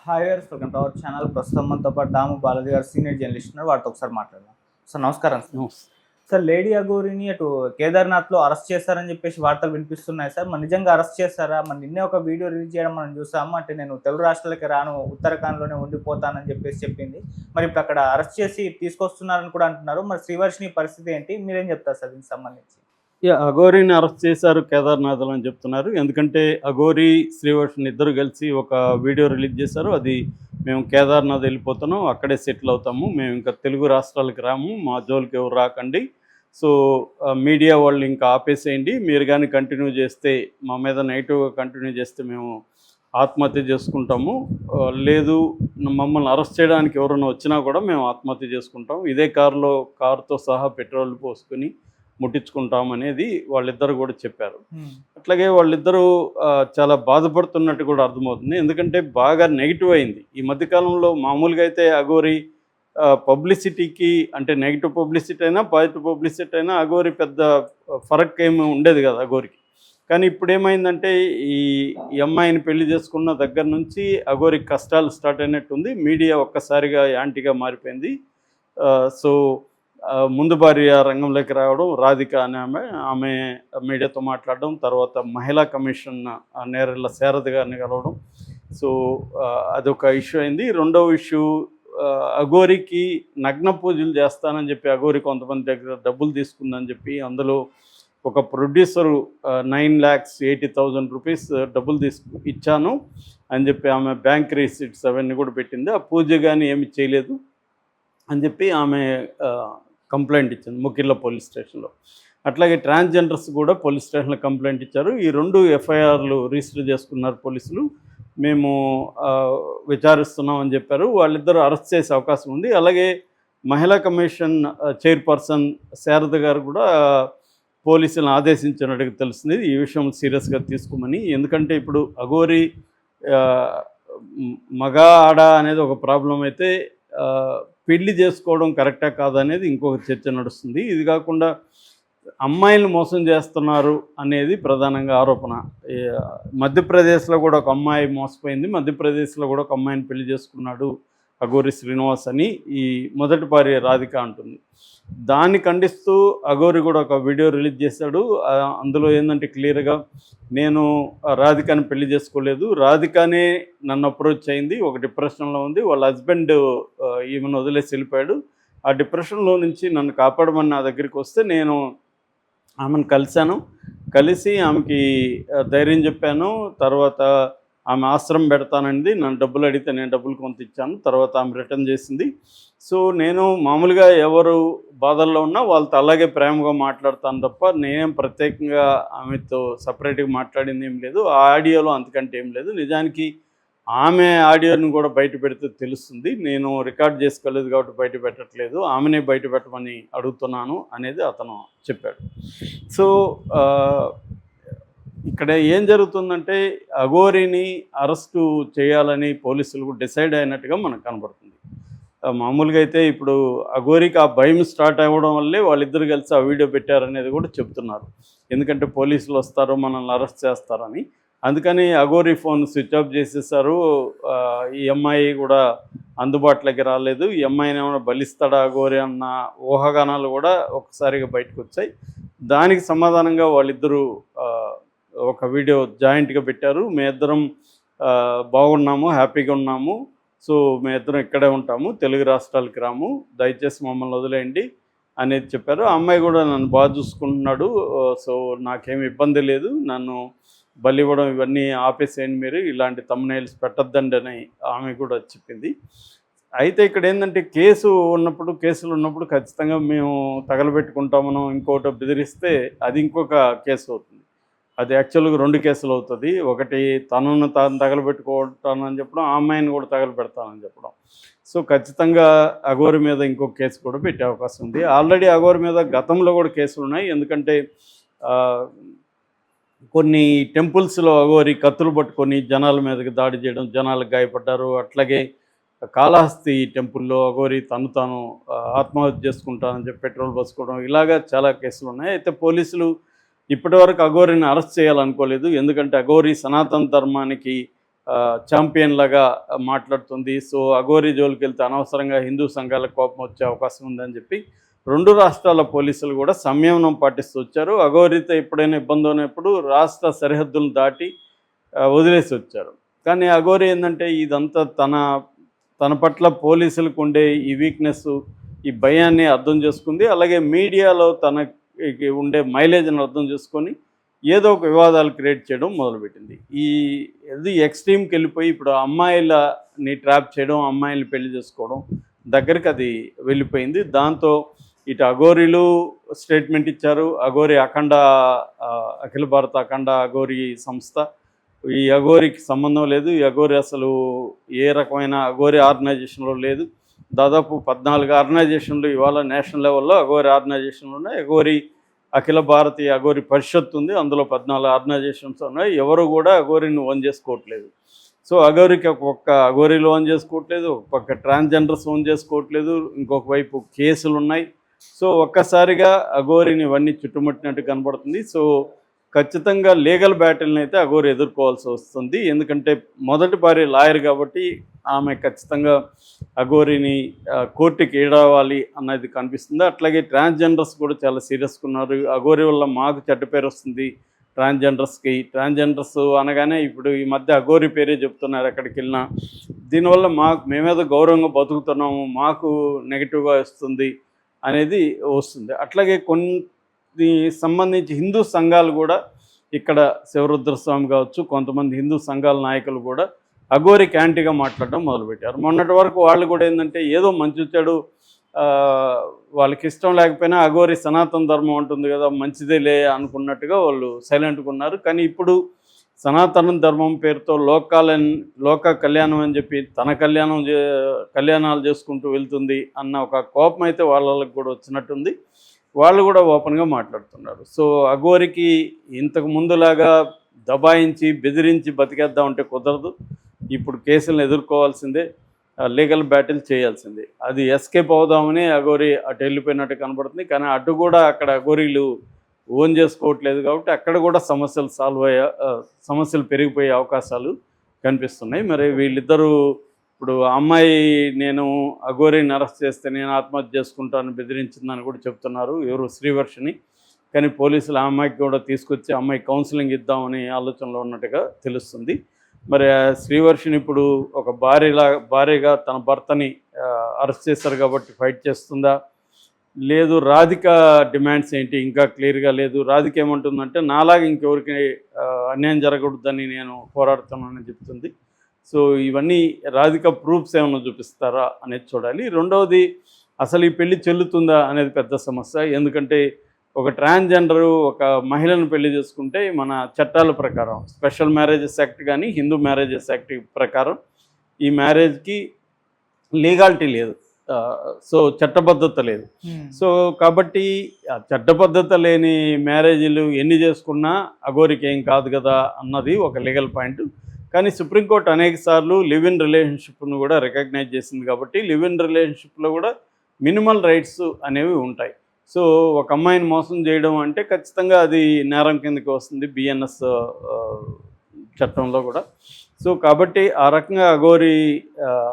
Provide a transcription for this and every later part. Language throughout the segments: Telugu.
Hi viewers, welcome to our channel. ప్రస్తుతం మనతో పాటు దాము బాలాజీ గారు సీనియర్ జర్నలిస్ట్ ఉన్నారు. వాటితో ఒకసారి మాట్లాడదాం. సార్ నమస్కారం. సార్ లేడీ అఘోరిని అటు కేదార్నాథ్లో అరెస్ట్ చేశారని చెప్పేసి వార్తలు వినిపిస్తున్నాయి సార్. మరి నిజంగా అరెస్ట్ చేశారా? మరి నిన్నే ఒక వీడియో రిలీజ్ చేయడం మనం చూసాము. అంటే నేను తెలుగు రాష్ట్రాలకి రాను, ఉత్తరాఖండ్లోనే ఉండిపోతానని చెప్పేసి చెప్పింది. మరి ఇప్పుడు అక్కడ అరెస్ట్ చేసి తీసుకొస్తున్నారని కూడా అంటున్నారు. మరి శ్రీవర్షిని పరిస్థితి ఏంటి? మీరేం చెప్తారు సార్ దీనికి సంబంధించి? అఘోరిని అరెస్ట్ చేశారు కేదార్నాథ్లో అని చెప్తున్నారు. ఎందుకంటే అఘోరి శ్రీవర్షిని ఇద్దరు కలిసి ఒక వీడియో రిలీజ్ చేశారు. అది మేము కేదార్నాథ్ వెళ్ళిపోతున్నాం, అక్కడే సెటిల్ అవుతాము, మేము ఇంకా తెలుగు రాష్ట్రాలకు రాము, మా జోలికి ఎవరు రాకండి, సో మీడియా వాళ్ళు ఇంకా ఆపేసేయండి, మీరు కానీ కంటిన్యూ చేస్తే మా మీద నెగిటివ్గా కంటిన్యూ చేస్తే మేము ఆత్మహత్య చేసుకుంటాము, లేదు మమ్మల్ని అరెస్ట్ చేయడానికి ఎవరైనా వచ్చినా కూడా మేము ఆత్మహత్య చేసుకుంటాం, ఇదే కారుతో సహా పెట్రోల్ పోసుకొని ముట్టించుకుంటాం అనేది వాళ్ళిద్దరు కూడా చెప్పారు. అట్లాగే వాళ్ళిద్దరూ చాలా బాధపడుతున్నట్టు కూడా అర్థమవుతుంది. ఎందుకంటే బాగా నెగిటివ్ అయింది ఈ మధ్యకాలంలో. మామూలుగా అయితే అఘోరి పబ్లిసిటీకి, అంటే నెగిటివ్ పబ్లిసిటీ అయినా పాజిటివ్ పబ్లిసిటీ అయినా అఘోరి పెద్ద ఫరక్ ఏమి ఉండేది కదా అఘోరికి. కానీ ఇప్పుడు ఏమైందంటే ఈ అమ్మాయిని పెళ్లి చేసుకున్న దగ్గర నుంచి అఘోరికి కష్టాలు స్టార్ట్ అయినట్టుంది. మీడియా ఒక్కసారిగా యాంటీగా మారిపోయింది. సో ముందు భార్య రంగంలోకి రావడం, రాధిక అనే ఆమె మీడియాతో మాట్లాడడం, తర్వాత మహిళా కమిషన్ నేరెళ్ళ శారద గారిని కలవడం. సో అదొక ఇష్యూ అయింది. రెండవ ఇష్యూ, అఘోరికి నగ్న పూజలు చేస్తానని చెప్పి అఘోరి కొంతమంది దగ్గర డబ్బులు తీసుకుందని చెప్పి, అందులో ఒక ప్రొడ్యూసరు 9,80,000 రూపీస్ డబ్బులు ఇచ్చాను అని చెప్పి ఆమె బ్యాంక్ రిసీట్స్ అవన్నీ కూడా పెట్టింది. ఆ పూజ కానీ ఏమి చేయలేదు అని చెప్పి ఆమె కంప్లైంట్ ఇచ్చింది ముకిర్ల పోలీస్ స్టేషన్లో. అట్లాగే ట్రాన్స్జెండర్స్ కూడా పోలీస్ స్టేషన్లో కంప్లైంట్ ఇచ్చారు. ఈ రెండు ఎఫ్ఐఆర్లు రిజిస్టర్ చేసుకున్నారు పోలీసులు. మేము విచారిస్తున్నాం అని చెప్పారు. వాళ్ళిద్దరూ అరెస్ట్ చేసే అవకాశం ఉంది. అలాగే మహిళా కమిషన్ చైర్పర్సన్ శారద గారు కూడా పోలీసులను ఆదేశించినట్టుగా తెలుస్తుంది ఈ విషయం సీరియస్గా తీసుకోమని. ఎందుకంటే ఇప్పుడు అఘోరి మగ ఆడ అనేది ఒక ప్రాబ్లం అయితే, పెళ్లి చేసుకోవడం కరెక్టా కాదనేది ఇంకొక చర్చ నడుస్తుంది. ఇది కాకుండా అమ్మాయిలను మోసం చేస్తున్నారు అనేది ప్రధానంగా ఆరోపణ. మధ్యప్రదేశ్లో కూడా ఒక అమ్మాయి మోసపోయింది. మధ్యప్రదేశ్లో కూడా ఒక అమ్మాయిని పెళ్లి చేసుకున్నాడు అఘోరి శ్రీనివాస్ అని ఈ మొదటి భార్య రాధిక అంటుంది. దాన్ని ఖండిస్తూ అఘోరి కూడా ఒక వీడియో రిలీజ్ చేశాడు. అందులో ఏంటంటే క్లియర్గా, నేను రాధికని పెళ్లి చేసుకోలేదు, రాధికనే నన్ను అప్రోచ్ అయింది, ఒక డిప్రెషన్లో ఉంది, వాళ్ళ హస్బెండ్ ఈమెను వదిలేసి వెళ్ళిపోయాడు, ఆ డిప్రెషన్లో నుంచి నన్ను కాపాడమని నా దగ్గరికి వస్తే నేను ఆమెను కలిసి ఆమెకి ధైర్యం చెప్పాను. తర్వాత ఆమె ఆశ్రమం పెడతానండి, నన్ను డబ్బులు అడిగితే నేను డబ్బులు కొంత ఇచ్చాను, తర్వాత ఆమె రిటర్న్ చేసింది. సో నేను మామూలుగా ఎవరు బాధల్లో ఉన్నా వాళ్ళతో అలాగే ప్రేమగా మాట్లాడతాను తప్ప నేనేం ప్రత్యేకంగా ఆమెతో సపరేట్గా మాట్లాడింది ఏం లేదు. ఆ ఆడియోలో అంతకంటే ఏం లేదు. నిజానికి ఆమె ఆడియోని కూడా బయట పెడితే తెలుస్తుంది. నేను రికార్డ్ చేసుకోలేదు కాబట్టి బయట పెట్టట్లేదు, ఆమెనే బయట పెట్టమని అడుగుతున్నాను అనేది అతను చెప్పాడు. సో ఇక్కడ ఏం జరుగుతుందంటే అఘోరిని అరెస్టు చేయాలని పోలీసులు డిసైడ్ అయినట్టుగా మనకు కనబడుతుంది. మామూలుగా అయితే ఇప్పుడు అఘోరికి ఆ భయం స్టార్ట్ అవ్వడం వల్లే వాళ్ళిద్దరు కలిసి ఆ వీడియో పెట్టారనేది కూడా చెప్తున్నారు. ఎందుకంటే పోలీసులు వస్తారు, మనల్ని అరెస్ట్ చేస్తారని. అందుకని అఘోరి ఫోన్ స్విచ్ ఆఫ్ చేసేసారు. ఈ అమ్మాయి కూడా అందుబాటులోకి రాలేదు. ఈ అమ్మాయిని ఏమైనా బలిస్తాడా అఘోరి అన్న ఊహాగానాలు కూడా ఒకసారిగా బయటకు వచ్చాయి. దానికి సమాధానంగా వాళ్ళిద్దరూ ఒక వీడియో జాయింట్గా పెట్టారు. మేమిద్దరం బాగున్నాము, హ్యాపీగా ఉన్నాము, సో మేమిద్దరం ఇక్కడే ఉంటాము, తెలుగు రాష్ట్రాలకు రాము, దయచేసి మమ్మల్ని వదిలేయండి అనేది చెప్పారు. ఆ అమ్మాయి కూడా నన్ను బాగా చూసుకుంటున్నాడు, సో నాకేమి ఇబ్బంది లేదు, నన్ను బలి ఇవ్వడం ఇవన్నీ ఆపేసేయండి, మీరు ఇలాంటి తమ్నైల్స్ పెట్టద్దండి అని ఆమె కూడా చెప్పింది. అయితే ఇక్కడ ఏంటంటే కేసులు ఉన్నప్పుడు ఖచ్చితంగా మేము తగలబెట్టుకుంటామనో ఇంకోటి బెదిరిస్తే అది ఇంకొక కేసు అవుతుంది. అది యాక్చువల్గా 2 కేసులు అవుతుంది. ఒకటి తనను తాను తగలబెట్టుకుంటానని చెప్పడం, ఆ అమ్మాయిని కూడా తగలబెడతానని చెప్పడం. సో ఖచ్చితంగా అఘోరి మీద ఇంకొక కేసు కూడా పెట్టే అవకాశం ఉంది. ఆల్రెడీ అఘోరి మీద గతంలో కూడా కేసులు ఉన్నాయి. ఎందుకంటే కొన్ని టెంపుల్స్లో అఘోరి కత్తులు పట్టుకొని జనాల మీదకి దాడి చేయడం, జనాలకు గాయపడ్డారు. అట్లాగే కాళహస్తి టెంపుల్లో అఘోరి తాను ఆత్మహత్య చేసుకుంటానని చెప్పి పెట్రోల్ పోసుకోవడం, ఇలాగా చాలా కేసులు ఉన్నాయి. అయితే పోలీసులు ఇప్పటివరకు అఘోరిని అరెస్ట్ చేయాలనుకోలేదు. ఎందుకంటే అఘోరి సనాతన ధర్మానికి ఛాంపియన్ లాగా మాట్లాడుతుంది. సో అఘోరి జోలికి వెళ్తే అనవసరంగా హిందూ సంఘాలకు కోపం వచ్చే అవకాశం ఉందని చెప్పి 2 రాష్ట్రాల పోలీసులు కూడా సంయమనం పాటిస్తూ వచ్చారు. అఘోరితో ఎప్పుడైనా ఇబ్బంది ఉన్నప్పుడు రాష్ట్ర సరిహద్దులను దాటి వదిలేసి వచ్చారు. కానీ అఘోరి ఏంటంటే ఇదంతా తన పట్ల పోలీసులకు ఉండే ఈ వీక్నెస్, ఈ భయాన్ని అర్థం చేసుకుంది. అలాగే మీడియాలో తనకి ఉండే మైలేజ్ని అర్థం చేసుకొని ఏదో ఒక వివాదాలు క్రియేట్ చేయడం మొదలుపెట్టింది. ఇది ఎక్స్ట్రీమ్కి వెళ్ళిపోయి ఇప్పుడు అమ్మాయిలని ట్రాప్ చేయడం, అమ్మాయిల్ని పెళ్లి చేసుకోవడం దగ్గరికి అది వెళ్ళిపోయింది. దాంతో ఇటు అఘోరీలు స్టేట్మెంట్ ఇచ్చారు. అఘోరి అఖిల భారత అఖండ అఘోరి సంస్థ, ఈ అఘోరికి సంబంధం లేదు, ఈ అఘోరి అసలు ఏ రకమైన అఘోరి ఆర్గనైజేషన్లో లేదు. దాదాపు 14 ఆర్గనైజేషన్లు ఇవాళ నేషనల్ లెవెల్లో అఘోరి ఆర్గనైజేషన్లు ఉన్నాయి. అఘోరి అఖిల భారతీయ అఘోరి పరిషత్ ఉంది, అందులో 14 ఆర్గనైజేషన్స్ ఉన్నాయి. ఎవరు కూడా అఘోరిని ఓన్ చేసుకోవట్లేదు. సో అఘోరికి ఒక్క అఘోరీలు ఓన్ చేసుకోవట్లేదు, ఒక పక్క ట్రాన్స్జెండర్స్ ఓన్ చేసుకోవట్లేదు, ఇంకొక వైపు కేసులు ఉన్నాయి. సో ఒక్కసారిగా అఘోరిని ఇవన్నీ చుట్టుముట్టినట్టు కనబడుతుంది. సో ఖచ్చితంగా లీగల్ బ్యాటిల్ని అయితే అఘోరి ఎదుర్కోవాల్సి వస్తుంది. ఎందుకంటే మొదటి భార్య లాయర్ కాబట్టి ఆమె ఖచ్చితంగా అఘోరిని కోర్టుకి ఈడవాలి అన్నది కనిపిస్తుంది. అట్లాగే ట్రాన్స్జెండర్స్ కూడా చాలా సీరియస్గా ఉన్నారు. అఘోరి వల్ల మాకు చెడ్డ పేరు వస్తుంది ట్రాన్స్జెండర్స్కి. ట్రాన్స్జెండర్స్ అనగానే ఇప్పుడు ఈ మధ్య అఘోరి పేరే చెప్తున్నారు ఎక్కడికి వెళ్ళినా. దీనివల్ల మేమేదో గౌరవంగా బతుకుతున్నాము, మాకు నెగిటివ్గా వస్తుంది అనేది వస్తుంది. అట్లాగే కొన్ని సంబంధించి హిందూ సంఘాలు కూడా ఇక్కడ శివరుద్రస్వామి కావచ్చు, కొంతమంది హిందూ సంఘాల నాయకులు కూడా అఘోరికి యాంటీగా మాట్లాడడం మొదలుపెట్టారు. మొన్నటి వరకు వాళ్ళు కూడా ఏంటంటే ఏదో మంచి చెడు వాళ్ళకి ఇష్టం లేకపోయినా అఘోరి సనాతన ధర్మం ఉంటుంది కదా, మంచిదేలే అనుకున్నట్టుగా వాళ్ళు సైలెంట్గా ఉన్నారు. కానీ ఇప్పుడు సనాతన ధర్మం పేరుతో లోక కళ్యాణం అని చెప్పి తన కళ్యాణాలు చేసుకుంటూ వెళ్తుంది అన్న ఒక కోపం అయితే వాళ్ళకి కూడా వచ్చినట్టుంది. వాళ్ళు కూడా ఓపెన్గా మాట్లాడుతున్నారు. సో అఘోరికి ఇంతకు ముందులాగా దబాయించి బెదిరించి బతికేద్దామంటే కుదరదు. ఇప్పుడు కేసులను ఎదుర్కోవాల్సిందే, లీగల్ బ్యాటిల్ చేయాల్సిందే. అది ఎస్కేప్ అవుదామని అఘోరి అటు వెళ్ళిపోయినట్టు కనబడుతుంది. కానీ అటు కూడా అక్కడ అఘోరీలు ఓన్ చేసుకోవట్లేదు కాబట్టి అక్కడ కూడా సమస్యలు పెరిగిపోయే అవకాశాలు కనిపిస్తున్నాయి. మరి వీళ్ళిద్దరూ ఇప్పుడు అమ్మాయి నేను అఘోరిని అరెస్ట్ చేస్తే నేను ఆత్మహత్య చేసుకుంటాను బెదిరించిందని కూడా చెప్తున్నారు ఎవరు శ్రీవర్షిని. కానీ పోలీసులు ఆ అమ్మాయికి కూడా తీసుకొచ్చి అమ్మాయి కౌన్సిలింగ్ ఇద్దామని ఆలోచనలో ఉన్నట్టుగా తెలుస్తుంది. మరి శ్రీవర్షిని ఇప్పుడు ఒక భార్యగా తన భర్తని అరెస్ట్ చేశారు కాబట్టి ఫైట్ చేస్తుందా, లేదు రాధిక డిమాండ్స్ ఏంటి ఇంకా క్లియర్గా లేదు. రాధిక ఏమంటుందంటే నాలాగా ఇంకెవరికి అన్యాయం జరగకూడదని నేను పోరాడుతున్నానని చెప్తుంది. సో ఇవన్నీ రాధిక ప్రూఫ్స్ ఏమైనా చూపిస్తారా అనేది చూడాలి. రెండవది అసలు ఈ పెళ్లి చెల్లుతుందా అనేది పెద్ద సమస్య. ఎందుకంటే ఒక ట్రాన్స్జెండరు ఒక మహిళను పెళ్లి చేసుకుంటే మన చట్టాల ప్రకారం స్పెషల్ మ్యారేజెస్ యాక్ట్ కానీ హిందూ మ్యారేజెస్ యాక్ట్ ప్రకారం ఈ మ్యారేజ్కి లీగాలిటీ లేదు. సో చట్టబద్ధత లేదు. సో కాబట్టి చట్టబద్ధత లేని మ్యారేజీలు ఎన్ని చేసుకున్నా అఘోరికి ఏం కాదు కదా అన్నది ఒక లీగల్ పాయింట్. కానీ సుప్రీంకోర్టు అనేక సార్లు లివ్ ఇన్ రిలేషన్షిప్ను కూడా రికగ్నైజ్ చేసింది కాబట్టి లివ్ ఇన్ రిలేషన్షిప్లో కూడా మినిమల్ రైట్స్ అనేవి ఉంటాయి. సో ఒక అమ్మాయిని మోసం చేయడం అంటే ఖచ్చితంగా అది నేరం కిందకి వస్తుంది బిఎన్ఎస్ చట్టంలో కూడా. సో కాబట్టి ఆ రకంగా అఘోరి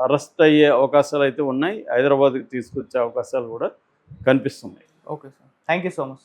అరెస్ట్ అయ్యే అవకాశాలు అయితే ఉన్నాయి. హైదరాబాద్కి తీసుకొచ్చే అవకాశాలు కూడా కనిపిస్తున్నాయి. Okay sir, thank you so much.